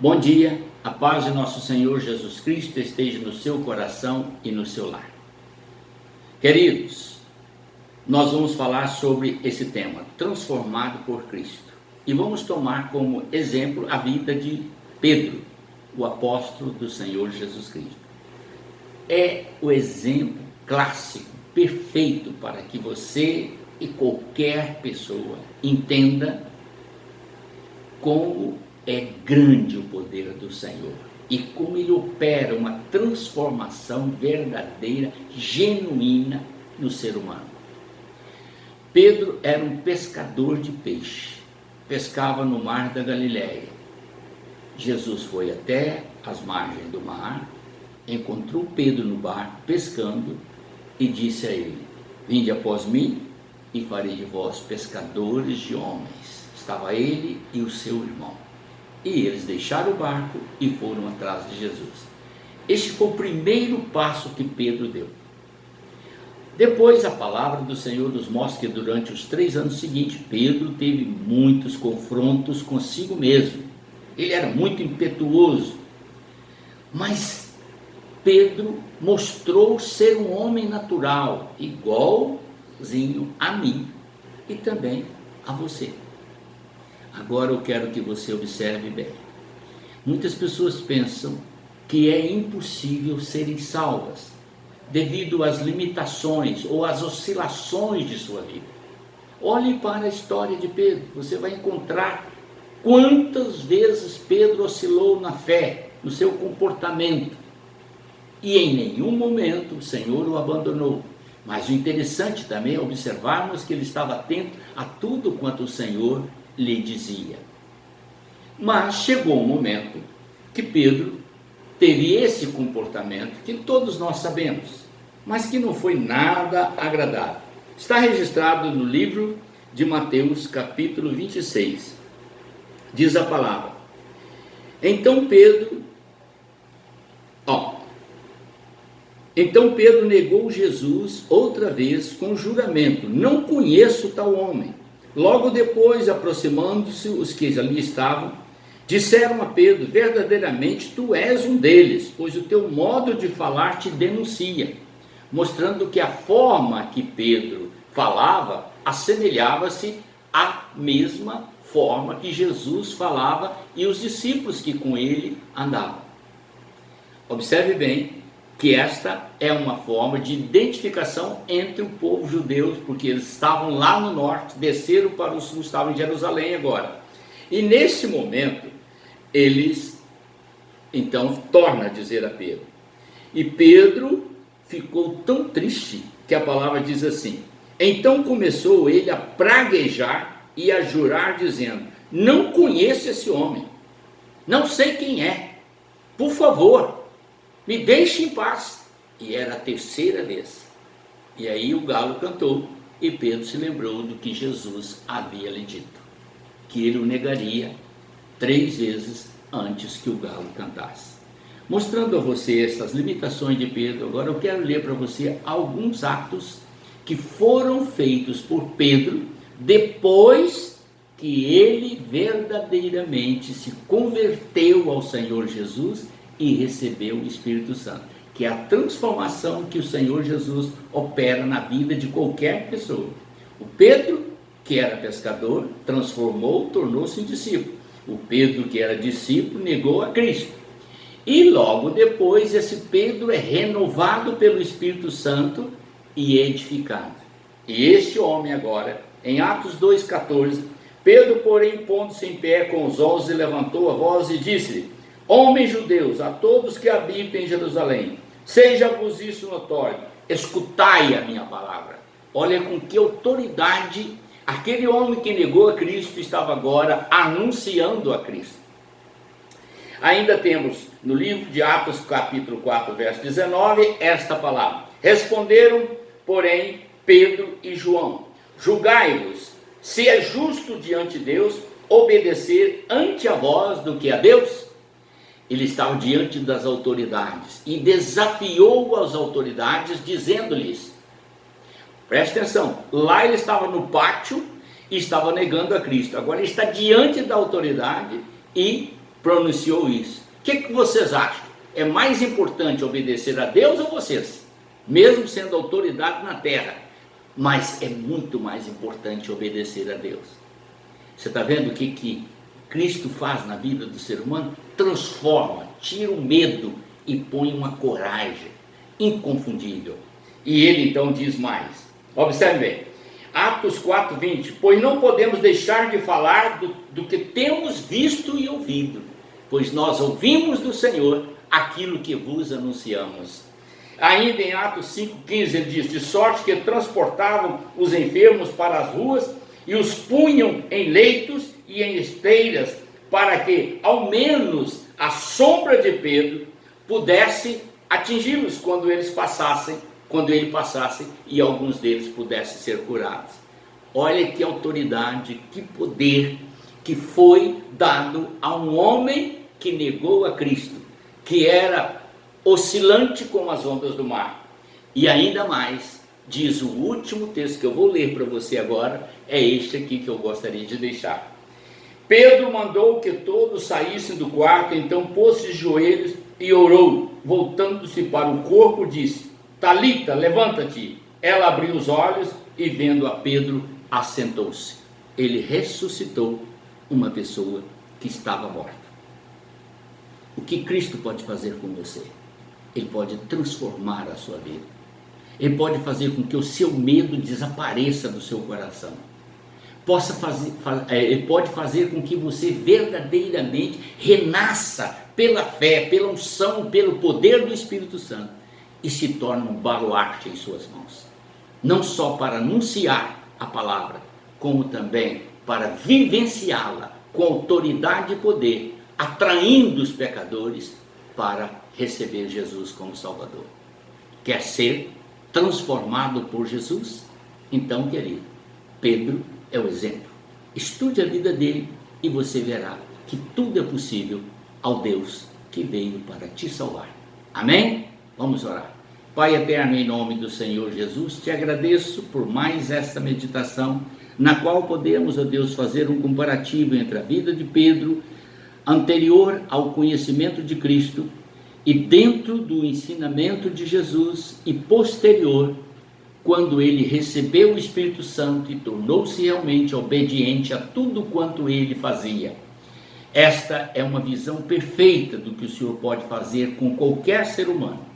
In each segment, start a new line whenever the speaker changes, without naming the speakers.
Bom dia, a paz de nosso Senhor Jesus Cristo esteja no seu coração e no seu lar. Queridos, nós vamos falar sobre esse tema, transformado por Cristo. E vamos tomar como exemplo a vida de Pedro, o apóstolo do Senhor Jesus Cristo. É o exemplo clássico, perfeito para que você e qualquer pessoa entenda como é grande o poder do Senhor e como ele opera uma transformação verdadeira, genuína no ser humano. Pedro era um pescador de peixe, pescava no mar da Galileia. Jesus foi até as margens do mar, encontrou Pedro no barco pescando e disse a ele: vinde após mim e farei de vós pescadores de homens. Estava ele e o seu irmão. E eles deixaram o barco e foram atrás de Jesus. Este foi o primeiro passo que Pedro deu. Depois a palavra do Senhor nos mostra que durante os 3 anos seguintes, Pedro teve muitos confrontos consigo mesmo. Ele era muito impetuoso. Mas Pedro mostrou ser um homem natural, igualzinho a mim e também a você. Agora eu quero que você observe bem. Muitas pessoas pensam que é impossível serem salvas devido às limitações ou às oscilações de sua vida. Olhe para a história de Pedro, você vai encontrar quantas vezes Pedro oscilou na fé, no seu comportamento. E em nenhum momento o Senhor o abandonou. Mas o interessante também é observarmos que ele estava atento a tudo quanto o Senhor lhe dizia. Mas chegou um momento que Pedro teve esse comportamento que todos nós sabemos, mas que não foi nada agradável. Está registrado no livro de Mateus, capítulo 26. Diz a palavra: Então Pedro negou Jesus outra vez com juramento: não conheço tal homem. Logo depois, aproximando-se os que ali estavam, disseram a Pedro: verdadeiramente tu és um deles, pois o teu modo de falar te denuncia, mostrando que a forma que Pedro falava assemelhava-se à mesma forma que Jesus falava e os discípulos que com ele andavam. Observe bem que esta é uma forma de identificação entre o povo judeu, porque eles estavam lá no norte, desceram para o sul, estavam em Jerusalém agora. E nesse momento, eles, então, torna a dizer a Pedro. E Pedro ficou tão triste, que a palavra diz assim: então começou ele a praguejar e a jurar, dizendo: não conheço esse homem, não sei quem é, por favor, me deixe em paz. E era a 3ª vez. E aí o galo cantou e Pedro se lembrou do que Jesus havia lhe dito, que ele o negaria 3 vezes antes que o galo cantasse. Mostrando a você essas limitações de Pedro, agora eu quero ler para você alguns atos que foram feitos por Pedro depois que ele verdadeiramente se converteu ao Senhor Jesus e recebeu o Espírito Santo, que é a transformação que o Senhor Jesus opera na vida de qualquer pessoa. O Pedro, que era pescador, transformou, tornou-se um discípulo. O Pedro, que era discípulo, negou a Cristo. E logo depois, esse Pedro é renovado pelo Espírito Santo e edificado. E este homem agora, em Atos 2,14, Pedro, porém, pondo-se em pé com os 11, levantou a voz e disse-lhe: homens judeus, a todos que habitam em Jerusalém, seja-vos isso notório, escutai a minha palavra. Olha com que autoridade aquele homem que negou a Cristo estava agora anunciando a Cristo. Ainda temos no livro de Atos, capítulo 4, verso 19, esta palavra: responderam, porém, Pedro e João: julgai-vos se é justo diante de Deus obedecer ante a vós do que a Deus. Ele estava diante das autoridades e desafiou as autoridades, dizendo-lhes, preste atenção, lá ele estava no pátio e estava negando a Cristo. Agora ele está diante da autoridade e pronunciou isso. O que vocês acham? É mais importante obedecer a Deus ou vocês? Mesmo sendo autoridade na terra, mas é muito mais importante obedecer a Deus. Você está vendo o que Cristo faz na vida do ser humano? Transforma, tira o medo e põe uma coragem inconfundível. E ele então diz mais, observe bem, Atos 4:20, pois não podemos deixar de falar do que temos visto e ouvido, pois nós ouvimos do Senhor aquilo que vos anunciamos. Ainda em Atos 5:15 ele diz, de sorte que transportavam os enfermos para as ruas e os punham em leitos e em esteiras, para que ao menos a sombra de Pedro pudesse atingi-los quando ele passasse e alguns deles pudessem ser curados. Olha que autoridade, que poder que foi dado a um homem que negou a Cristo, que era oscilante como as ondas do mar. E ainda mais, diz o último texto que eu vou ler para você agora, é este aqui que eu gostaria de deixar. Pedro mandou que todos saíssem do quarto, então pôs-se de joelhos e orou, voltando-se para o corpo, disse, Talita, levanta-te. Ela abriu os olhos e vendo a Pedro, assentou-se. Ele ressuscitou uma pessoa que estava morta. O que Cristo pode fazer com você? Ele pode transformar a sua vida. Ele pode fazer com que o seu medo desapareça do seu coração. Ele pode fazer com que você verdadeiramente renasça pela fé, pela unção, pelo poder do Espírito Santo e se torne um baluarte em suas mãos. Não só para anunciar a palavra, como também para vivenciá-la com autoridade e poder, atraindo os pecadores para receber Jesus como Salvador. Quer ser transformado por Jesus? Então, querido, Pedro é o exemplo. Estude a vida dele e você verá que tudo é possível ao Deus que veio para te salvar. Amém? Vamos orar. Pai eterno, em nome do Senhor Jesus, te agradeço por mais esta meditação, na qual podemos, ó Deus, fazer um comparativo entre a vida de Pedro, anterior ao conhecimento de Cristo, e dentro do ensinamento de Jesus, e posterior, quando ele recebeu o Espírito Santo e tornou-se realmente obediente a tudo quanto ele fazia. Esta é uma visão perfeita do que o Senhor pode fazer com qualquer ser humano.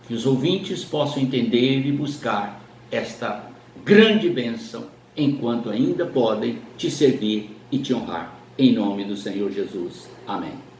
Que os ouvintes possam entender e buscar esta grande bênção, enquanto ainda podem te servir e te honrar. Em nome do Senhor Jesus. Amém.